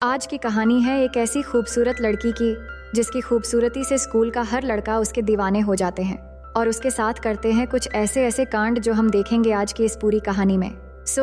आज की कहानी है एक ऐसी खूबसूरत लड़की की जिसकी खूबसूरती से स्कूल का हर लड़का उसके दीवाने हो जाते हैं और उसके साथ करते हैं कुछ ऐसे ऐसे कांड जो हम देखेंगे आज की इस पूरी कहानी में।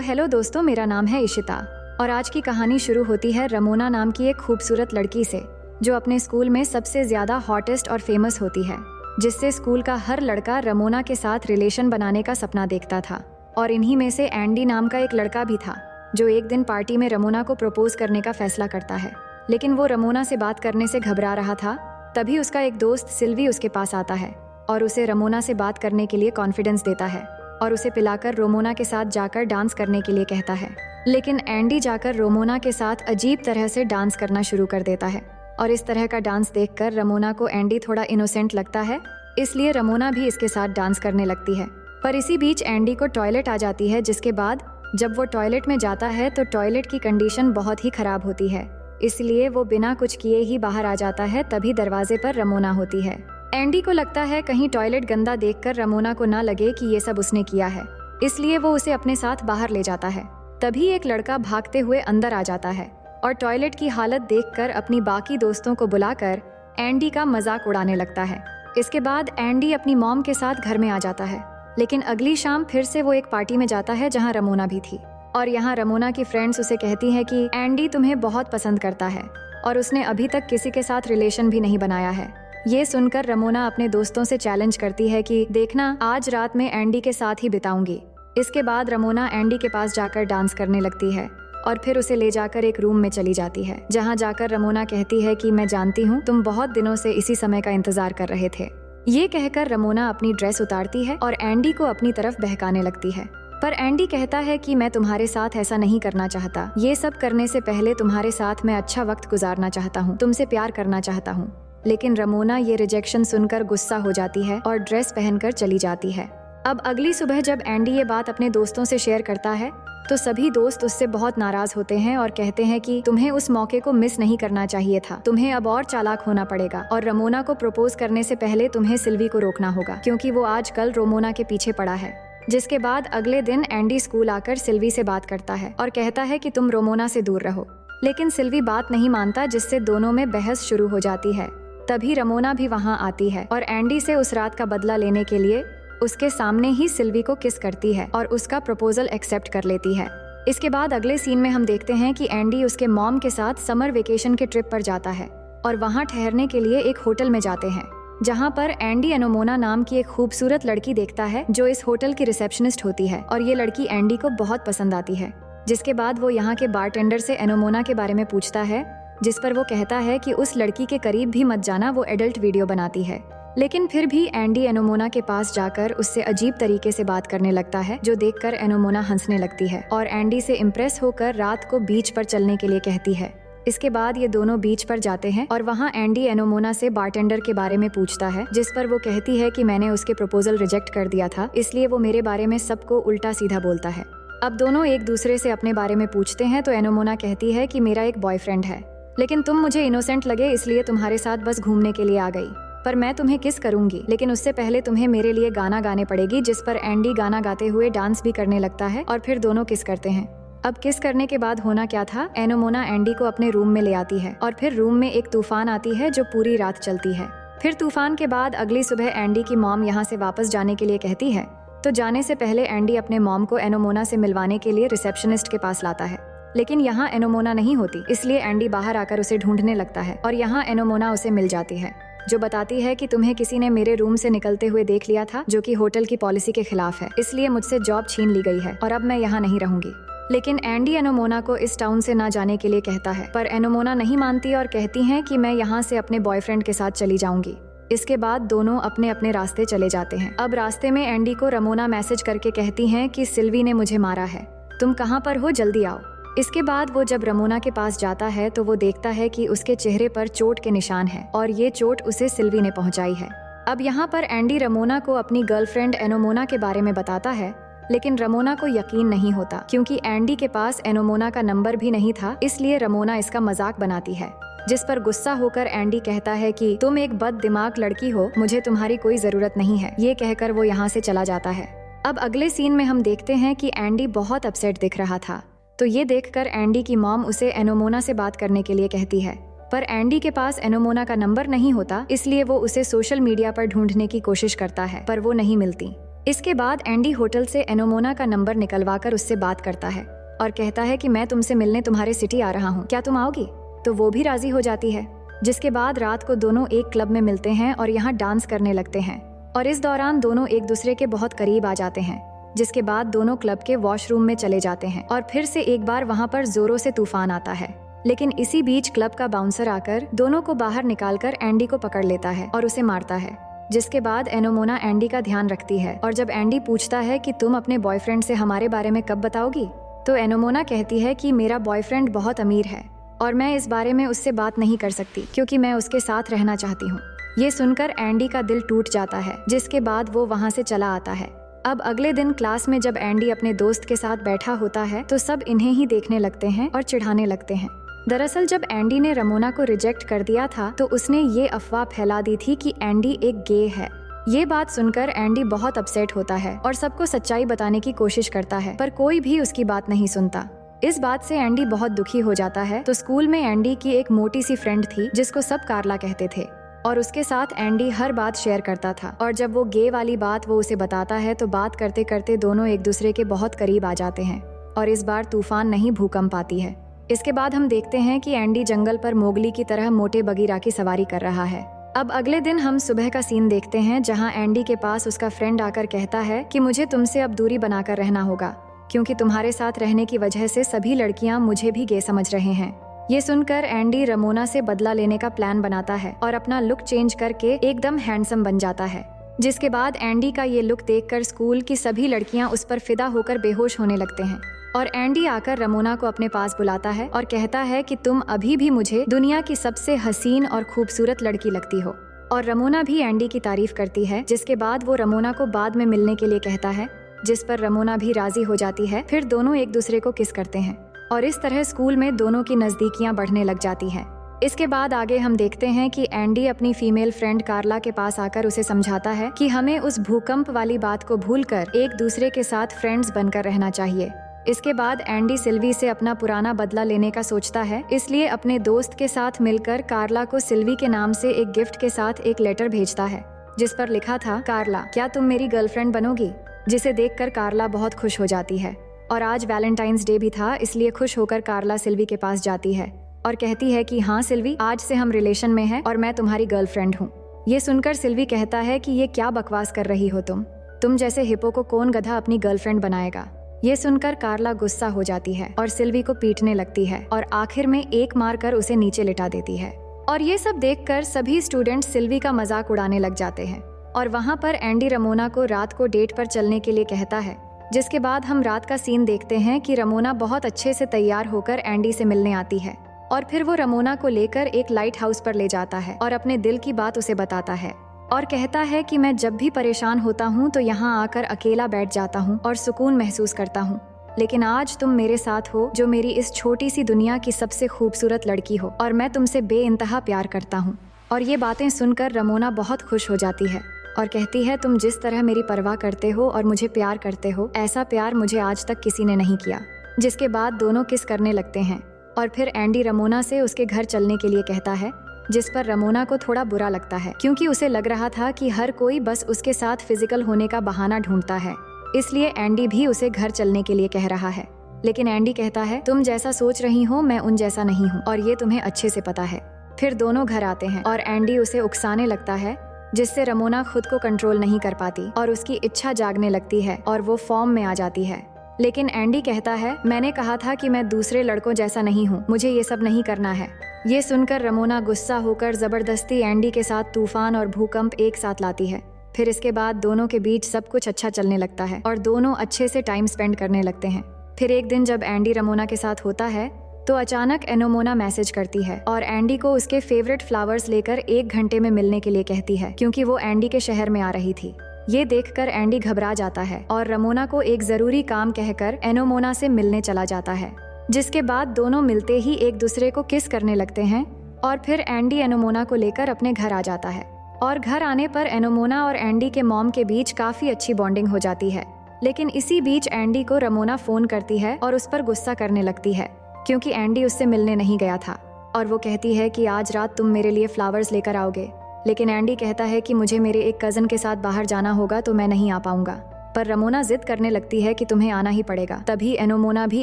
हेलो दोस्तों, मेरा नाम है इशिता और आज की कहानी शुरू होती है रमोना नाम की एक खूबसूरत लड़की से जो अपने स्कूल में सबसे ज्यादा हॉटेस्ट और फेमस होती है, जिससे स्कूल का हर लड़का रमोना के साथ रिलेशन बनाने का सपना देखता था। और इन्हीं में से एंडी नाम का एक लड़का भी था जो एक दिन पार्टी में रमोना को प्रपोज करने का फैसला करता है। लेकिन वो रमोना से बात करने से घबरा रहा था। तभी उसका एक दोस्त सिल्वी उसके पास आता है और उसे रमोना से बात करने के लिए कॉन्फिडेंस देता है और उसे पिलाकर रोमोना के साथ जाकर डांस करने के लिए कहता है। लेकिन एंडी जाकर रोमोना के साथ अजीब तरह से डांस करना शुरू कर देता है और इस तरह का डांस देखकर रमोना को एंडी थोड़ा इनोसेंट लगता है, इसलिए रमोना भी इसके साथ डांस करने लगती है। पर इसी बीच एंडी को टॉयलेट आ जाती है, जिसके बाद जब वो टॉयलेट में जाता है तो टॉयलेट की कंडीशन बहुत ही खराब होती है, इसलिए वो बिना कुछ किए ही बाहर आ जाता है। तभी दरवाजे पर रमोना होती है। एंडी को लगता है कहीं टॉयलेट गंदा देखकर रमोना को ना लगे कि ये सब उसने किया है, इसलिए वो उसे अपने साथ बाहर ले जाता है। तभी एक लड़का भागते हुए अंदर आ जाता है और टॉयलेट की हालत देखकर अपनी बाकी दोस्तों को बुलाकर एंडी का मजाक उड़ाने लगता है। इसके बाद एंडी अपनी मॉम के साथ घर में आ जाता है। लेकिन अगली शाम फिर से वो एक पार्टी में जाता है जहाँ रमोना भी थी और यहाँ रमोना की फ्रेंड्स उसे कहती हैं कि एंडी तुम्हें बहुत पसंद करता है और उसने अभी तक किसी के साथ रिलेशन भी नहीं बनाया है। ये सुनकर रमोना अपने दोस्तों से चैलेंज करती है कि देखना, आज रात में एंडी के साथ ही बिताऊंगी। इसके बाद रमोना एंडी के पास जाकर डांस करने लगती है और फिर उसे ले जाकर एक रूम में चली जाती है, जहाँ जाकर रमोना कहती है कि मैं जानती हूँ तुम बहुत दिनों से इसी समय का इंतजार कर रहे थे। ये कहकर रमोना अपनी ड्रेस उतारती है और एंडी को अपनी तरफ बहकाने लगती है। पर एंडी कहता है कि मैं तुम्हारे साथ ऐसा नहीं करना चाहता, ये सब करने से पहले तुम्हारे साथ मैं अच्छा वक्त गुजारना चाहता हूँ, तुमसे प्यार करना चाहता हूँ। लेकिन रमोना ये रिजेक्शन सुनकर गुस्सा हो जाती है और ड्रेस पहनकर चली जाती है। अब अगली सुबह जब एंडी ये बात अपने दोस्तों से शेयर करता है तो सभी दोस्त उससे बहुत नाराज होते हैं और कहते हैं कि तुम्हें उस मौके को मिस नहीं करना चाहिए था, तुम्हें अब और चालाक होना पड़ेगा और रमोना को प्रपोज करने से पहले तुम्हें सिल्वी को रोकना होगा, क्योंकि वो आजकल रोमोना के पीछे पड़ा है। जिसके बाद अगले दिन एंडी स्कूल आकर सिल्वी से बात करता है और कहता है कि तुम रोमोना से दूर रहो। लेकिन सिल्वी बात नहीं मानता, जिससे दोनों में बहस शुरू हो जाती है। तभी रमोना भी वहाँ आती है और एंडी से उस रात का बदला लेने के लिए उसके सामने ही सिल्वी को किस करती है और उसका प्रपोजल एक्सेप्ट कर लेती है। इसके बाद अगले सीन में हम देखते हैं कि एंडी उसके मॉम के साथ समर वेकेशन के ट्रिप पर जाता है और वहाँ ठहरने के लिए एक होटल में जाते हैं, जहाँ पर एंडी एनोमोना नाम की एक खूबसूरत लड़की देखता है जो इस होटल की रिसेप्शनिस्ट होती है और ये लड़की एंडी को बहुत पसंद आती है। जिसके बाद वो यहाँ के बारटेंडर से एनोमोना के बारे में पूछता है, जिस पर वो कहता है कि उस लड़की के करीब भी मत जाना, वो एडल्ट वीडियो बनाती है। लेकिन फिर भी एंडी एनोमोना के पास जाकर उससे अजीब तरीके से बात करने लगता है, जो देखकर एनोमोना हंसने लगती है और एंडी से इम्प्रेस होकर रात को बीच पर चलने के लिए कहती है। इसके बाद ये दोनों बीच पर जाते हैं और वहाँ एंडी एनोमोना से बारटेंडर के बारे में पूछता है, जिस पर वो कहती है कि मैंने उसके प्रपोजल रिजेक्ट कर दिया था, इसलिए वो मेरे बारे में सबको उल्टा सीधा बोलता है। अब दोनों एक दूसरे से अपने बारे में पूछते हैं तो एनोमोना कहती है कि मेरा एक बॉयफ्रेंड है, लेकिन तुम मुझे इनोसेंट लगे इसलिए तुम्हारे साथ बस घूमने के लिए आ गई, पर मैं तुम्हें किस करूंगी, लेकिन उससे पहले तुम्हें मेरे लिए गाना गाने पड़ेगी। जिस पर एंडी गाना गाते हुए डांस भी करने लगता है और फिर दोनों किस करते हैं। अब किस करने के बाद होना क्या था, एनोमोना एंडी को अपने रूम में ले आती है और फिर रूम में एक तूफान आती है जो पूरी रात चलती है। फिर तूफान के बाद अगली सुबह एंडी की मॉम यहाँ से वापस जाने के लिए कहती है, तो जाने से पहले एंडी अपने मॉम को एनोमोना से मिलवाने के लिए रिसेप्शनिस्ट के पास लाता है। लेकिन यहाँ एनोमोना नहीं होती, इसलिए एंडी बाहर आकर उसे ढूंढने लगता है और यहाँ एनोमोना उसे मिल जाती है, जो बताती है कि तुम्हें किसी ने मेरे रूम से निकलते हुए देख लिया था, जो कि होटल की पॉलिसी के खिलाफ है, इसलिए मुझसे जॉब छीन ली गई है और अब मैं यहाँ नहीं रहूंगी। लेकिन एंडी एनोमोना को इस टाउन से ना जाने के लिए कहता है, पर एनोमोना नहीं मानती और कहती हैं कि मैं यहाँ से अपने बॉयफ्रेंड के साथ चली जाऊंगी। इसके बाद दोनों अपने अपने रास्ते चले जाते हैं। अब रास्ते में एंडी को रमोना मैसेज करके कहती हैं कि सिल्वी ने मुझे मारा है, तुम कहाँ पर हो, जल्दी आओ। इसके बाद वो जब रमोना के पास जाता है तो वो देखता है कि उसके चेहरे पर चोट के निशान हैं और ये चोट उसे सिल्वी ने पहुंचाई है। अब यहाँ पर एंडी रमोना को अपनी गर्लफ्रेंड एनोमोना के बारे में बताता है, लेकिन रमोना को यकीन नहीं होता क्योंकि एंडी के पास एनोमोना का नंबर भी नहीं था, इसलिए रमोना इसका मजाक बनाती है। जिस पर गुस्सा होकर एंडी कहता है कि तुम एक बद दिमाग लड़की हो, मुझे तुम्हारी कोई जरूरत नहीं है। ये कहकर वो यहाँ से चला जाता है। अब अगले सीन में हम देखते हैं कि एंडी बहुत अपसेट दिख रहा था। तो ये देखकर एंडी की मॉम उसे एनोमोना से बात करने के लिए कहती है, पर एंडी के पास एनोमोना का नंबर नहीं होता, इसलिए वो उसे सोशल मीडिया पर ढूंढने की कोशिश करता है, पर वो नहीं मिलती। इसके बाद एंडी होटल से एनोमोना का नंबर निकलवाकर उससे बात करता है और कहता है कि मैं तुमसे मिलने तुम्हारे सिटी आ रहा हूँ, क्या तुम आओगी? तो वो भी राजी हो जाती है। जिसके बाद रात को दोनों एक क्लब में मिलते हैं और यहाँ डांस करने लगते हैं और इस दौरान दोनों एक दूसरे के बहुत करीब आ जाते हैं। जिसके बाद दोनों क्लब के वॉशरूम में चले जाते हैं और फिर से एक बार वहाँ पर जोरों से तूफान आता है। लेकिन इसी बीच क्लब का बाउंसर आकर दोनों को बाहर निकालकर एंडी को पकड़ लेता है और उसे मारता है। जिसके बाद एनोमोना एंडी का ध्यान रखती है और जब एंडी पूछता है कि तुम अपने बॉयफ्रेंड से हमारे बारे में कब बताओगी, तो एनोमोना कहती है कि मेरा बॉयफ्रेंड बहुत अमीर है और मैं इस बारे में उससे बात नहीं कर सकती क्योंकि मैं उसके साथ रहना चाहती हूँ। ये सुनकर एंडी का दिल टूट जाता है, जिसके बाद वो वहाँ से चला आता है। अब अगले दिन क्लास में जब एंडी अपने दोस्त के साथ बैठा होता है तो सब इन्हें ही देखने लगते हैं और चिढ़ाने लगते हैं। दरअसल जब एंडी ने रमोना को रिजेक्ट कर दिया था तो उसने ये अफवाह फैला दी थी कि एंडी एक गे है। ये बात सुनकर एंडी बहुत अपसेट होता है और सबको सच्चाई बताने की कोशिश करता है, पर कोई भी उसकी बात नहीं सुनता। इस बात से एंडी बहुत दुखी हो जाता है। तो स्कूल में एंडी की एक मोटी सी फ्रेंड थी जिसको सब कार्ला कहते थे और उसके साथ एंडी हर बात शेयर करता था और जब वो गे वाली बात वो उसे बताता है तो बात करते करते दोनों एक दूसरे के बहुत करीब आ जाते हैं और इस बार तूफान नहीं भूकंप आती है। इसके बाद हम देखते हैं कि एंडी जंगल पर मोगली की तरह मोटे बगीरा की सवारी कर रहा है। अब अगले दिन हम सुबह का सीन देखते हैं जहां एंडी के पास उसका फ्रेंड आकर कहता है कि मुझे तुमसे अब दूरी बनाकर रहना होगा क्योंकि तुम्हारे साथ रहने की वजह से सभी लड़कियां मुझे भी गे समझ रहे हैं। ये सुनकर एंडी रमोना से बदला लेने का प्लान बनाता है और अपना लुक चेंज करके एकदम हैंडसम बन जाता है। जिसके बाद एंडी का ये लुक देखकर स्कूल की सभी लड़कियां उस पर फिदा होकर बेहोश होने लगते हैं और एंडी आकर रमोना को अपने पास बुलाता है और कहता है कि तुम अभी भी मुझे दुनिया की सबसे हसीन और खूबसूरत लड़की लगती हो। और रमोना भी एंडी की तारीफ करती है। जिसके बाद वो रमोना को बाद में मिलने के लिए कहता है, जिस पर रमोना भी राजी हो जाती है। फिर दोनों एक दूसरे को किस करते हैं और इस तरह स्कूल में दोनों की नजदीकियां बढ़ने लग जाती हैं। इसके बाद आगे हम देखते हैं कि एंडी अपनी फीमेल फ्रेंड कार्ला के पास आकर उसे समझाता है कि हमें उस भूकंप वाली बात को भूलकर एक दूसरे के साथ फ्रेंड्स बनकर रहना चाहिए। इसके बाद एंडी सिल्वी से अपना पुराना बदला लेने का सोचता है, इसलिए अपने दोस्त के साथ मिलकर कार्ला को सिल्वी के नाम से एक गिफ्ट के साथ एक लेटर भेजता है जिस पर लिखा था, कार्ला क्या तुम मेरी गर्लफ्रेंड बनोगी? जिसे देखकर कार्ला बहुत खुश हो जाती है और आज वैलेंटाइंस डे भी था, इसलिए खुश होकर कार्ला सिल्वी के पास जाती है और कहती है कि हाँ सिल्वी, आज से हम रिलेशन में हैं और मैं तुम्हारी गर्लफ्रेंड हूँ। ये सुनकर सिल्वी कहता है कि ये क्या बकवास कर रही हो तुम जैसे हिप्पो को कौन गधा अपनी गर्लफ्रेंड बनाएगा। ये सुनकर कार्ला गुस्सा हो जाती है और सिल्वी को पीटने लगती है और आखिर में एक मारकर उसे नीचे लिटा देती है। और ये सब देखकर सभी स्टूडेंट सिल्वी का मजाक उड़ाने लग जाते हैं और वहाँ पर एंडी रमोना को रात को डेट पर चलने के लिए कहता है। जिसके बाद हम रात का सीन देखते हैं कि रमोना बहुत अच्छे से तैयार होकर एंडी से मिलने आती है और फिर वो रमोना को लेकर एक लाइट हाउस पर ले जाता है और अपने दिल की बात उसे बताता है और कहता है कि मैं जब भी परेशान होता हूँ तो यहाँ आकर अकेला बैठ जाता हूँ और सुकून महसूस करता हूँ, लेकिन आज तुम मेरे साथ हो जो मेरी इस छोटी सी दुनिया की सबसे खूबसूरत लड़की हो और मैं तुमसे बेइंतहा प्यार करता हूँ। और ये बातें सुनकर रमोना बहुत खुश हो जाती है और कहती है, तुम जिस तरह मेरी परवाह करते हो और मुझे प्यार करते हो, ऐसा प्यार मुझे आज तक किसी ने नहीं किया। जिसके बाद दोनों किस करने लगते हैं और फिर एंडी रमोना से उसके घर चलने के लिए कहता है, जिस पर रमोना को थोड़ा बुरा लगता है क्योंकि उसे लग रहा था कि हर कोई बस उसके साथ फिजिकल होने का बहाना ढूंढता है, इसलिए एंडी भी उसे घर चलने के लिए कह रहा है। लेकिन एंडी कहता है, तुम जैसा सोच रही हो मैं उन जैसा नहीं हूँ और ये तुम्हें अच्छे से पता है। फिर दोनों घर आते हैं और एंडी उसे उकसाने लगता है, जिससे रमोना खुद को कंट्रोल नहीं कर पाती और उसकी इच्छा जागने लगती है और वो फॉर्म में आ जाती है। लेकिन एंडी कहता है, मैंने कहा था कि मैं दूसरे लड़कों जैसा नहीं हूँ, मुझे ये सब नहीं करना है। ये सुनकर रमोना गुस्सा होकर जबरदस्ती एंडी के साथ तूफान और भूकंप एक साथ लाती है। फिर इसके बाद दोनों के बीच सब कुछ अच्छा चलने लगता है और दोनों अच्छे से टाइम स्पेंड करने लगते हैं। फिर एक दिन जब एंडी रमोना के साथ होता है तो अचानक एनोमोना मैसेज करती है और एंडी को उसके फेवरेट फ्लावर्स लेकर 1 घंटे में मिलने के लिए कहती है क्योंकि वो एंडी के शहर में आ रही थी। ये देखकर एंडी घबरा जाता है और रमोना को एक जरूरी काम कहकर एनोमोना से मिलने चला जाता है। जिसके बाद दोनों मिलते ही एक दूसरे को किस करने लगते हैं और फिर एंडी एनोमोना को लेकर अपने घर आ जाता है और घर आने पर एनोमोना और एंडी के मॉम के बीच काफी अच्छी बॉन्डिंग हो जाती है। लेकिन इसी बीच एंडी को रमोना फोन करती है और उस पर गुस्सा करने लगती है क्योंकि एंडी उससे मिलने नहीं गया था, और वो कहती है कि आज रात तुम मेरे लिए फ्लावर्स लेकर आओगे। लेकिन एंडी कहता है कि मुझे मेरे एक कज़न के साथ बाहर जाना होगा तो मैं नहीं आ पाऊंगा। पर रमोना जिद करने लगती है कि तुम्हें आना ही पड़ेगा। तभी एनोमोना भी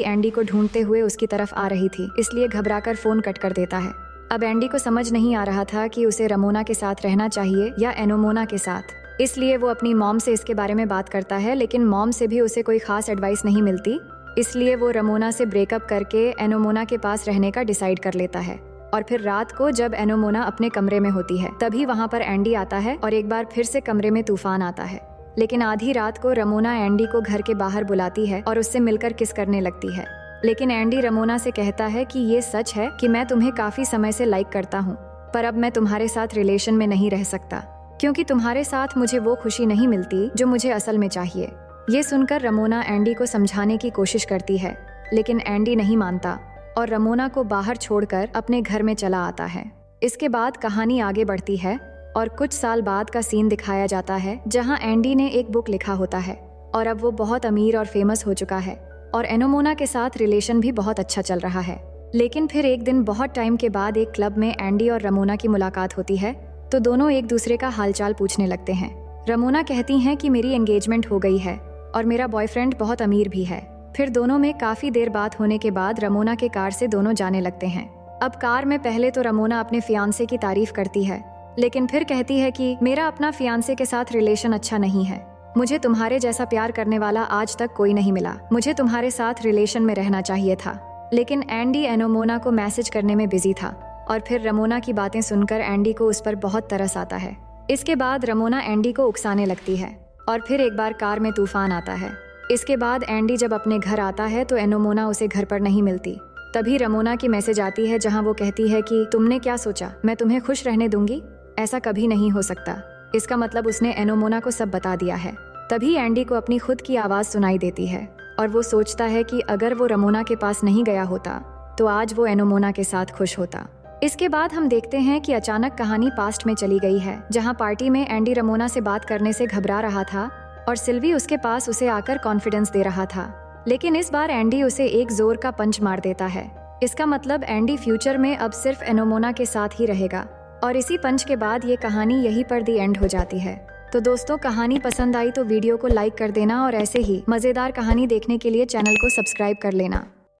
एंडी को ढूंढते हुए उसकी तरफ आ रही थी, इसलिए घबराकर फोन कट कर देता है। अब एंडी को समझ नहीं आ रहा था कि उसे रमोना के साथ रहना चाहिए या एनोमोना के साथ, इसलिए वो अपनी मॉम से इसके बारे में बात करता है, लेकिन मॉम से भी उसे कोई खास एडवाइस नहीं मिलती, इसलिए वो रमोना से ब्रेकअप करके एनोमोना के पास रहने का डिसाइड कर लेता है। और फिर रात को जब एनोमोना अपने कमरे में होती है तभी वहाँ पर एंडी आता है और एक बार फिर से कमरे में तूफान आता है। लेकिन आधी रात को रमोना एंडी को घर के बाहर बुलाती है और उससे मिलकर किस करने लगती है। लेकिन एंडी रमोना से कहता है कि ये सच है कि मैं तुम्हें काफी समय से लाइक करता हूँ, पर अब मैं तुम्हारे साथ रिलेशन में नहीं रह सकता क्योंकि तुम्हारे साथ मुझे वो खुशी नहीं मिलती जो मुझे असल में चाहिए। ये सुनकर रमोना एंडी को समझाने की कोशिश करती है, लेकिन एंडी नहीं मानता और रमोना को बाहर छोड़कर अपने घर में चला आता है। इसके बाद कहानी आगे बढ़ती है और कुछ साल बाद का सीन दिखाया जाता है जहां एंडी ने एक बुक लिखा होता है और अब वो बहुत अमीर और फेमस हो चुका है और एनोमोना के साथ रिलेशन भी बहुत अच्छा चल रहा है। लेकिन फिर एक दिन बहुत टाइम के बाद एक क्लब में एंडी और रमोना की मुलाकात होती है तो दोनों एक दूसरे का हालचाल पूछने लगते हैं। रमोना कहती हैं कि मेरी एंगेजमेंट हो गई है और मेरा बॉयफ्रेंड बहुत अमीर भी है। फिर दोनों में काफी देर बात होने के बाद रमोना के कार से दोनों जाने लगते हैं। अब कार में पहले तो रमोना अपने फियांसे की तारीफ करती है, लेकिन फिर कहती है कि मेरा अपना फियांसे के साथ रिलेशन अच्छा नहीं है, मुझे तुम्हारे जैसा प्यार करने वाला आज तक कोई नहीं मिला, मुझे तुम्हारे साथ रिलेशन में रहना चाहिए था। लेकिन एंडी एनोमोना को मैसेज करने में बिजी था और फिर रमोना की बातें सुनकर एंडी को उस पर बहुत तरस आता है। इसके बाद रमोना एंडी को उकसाने लगती है और फिर एक बार कार में तूफान आता है। इसके बाद एंडी जब अपने घर आता है तो एनोमोना उसे घर पर नहीं मिलती। तभी रमोना की मैसेज आती है जहां वो कहती है कि तुमने क्या सोचा, मैं तुम्हें खुश रहने दूंगी, ऐसा कभी नहीं हो सकता। इसका मतलब उसने एनोमोना को सब बता दिया है। तभी एंडी को अपनी खुद की आवाज सुनाई देती है और वो सोचता है कि अगर वो रमोना के पास नहीं गया होता तो आज वो एनोमोना के साथ खुश होता। इसके बाद हम देखते हैं कि अचानक कहानी पास्ट में चली गई है जहाँ पार्टी में एंडी रमोना से बात करने से घबरा रहा था और सिल्वी उसके पास उसे आकर कॉन्फिडेंस दे रहा था। लेकिन इस बार एंडी उसे एक जोर का पंच मार देता है। इसका मतलब एंडी फ्यूचर में अब सिर्फ एनोमोना के साथ ही रहेगा और इसी पंच के बाद ये कहानी यहीं पर दी एंड हो जाती है। तो दोस्तों, कहानी पसंद आई तो वीडियो को लाइक कर देना और ऐसे ही मजेदार कहानी देखने के लिए चैनल को सब्सक्राइब कर लेना।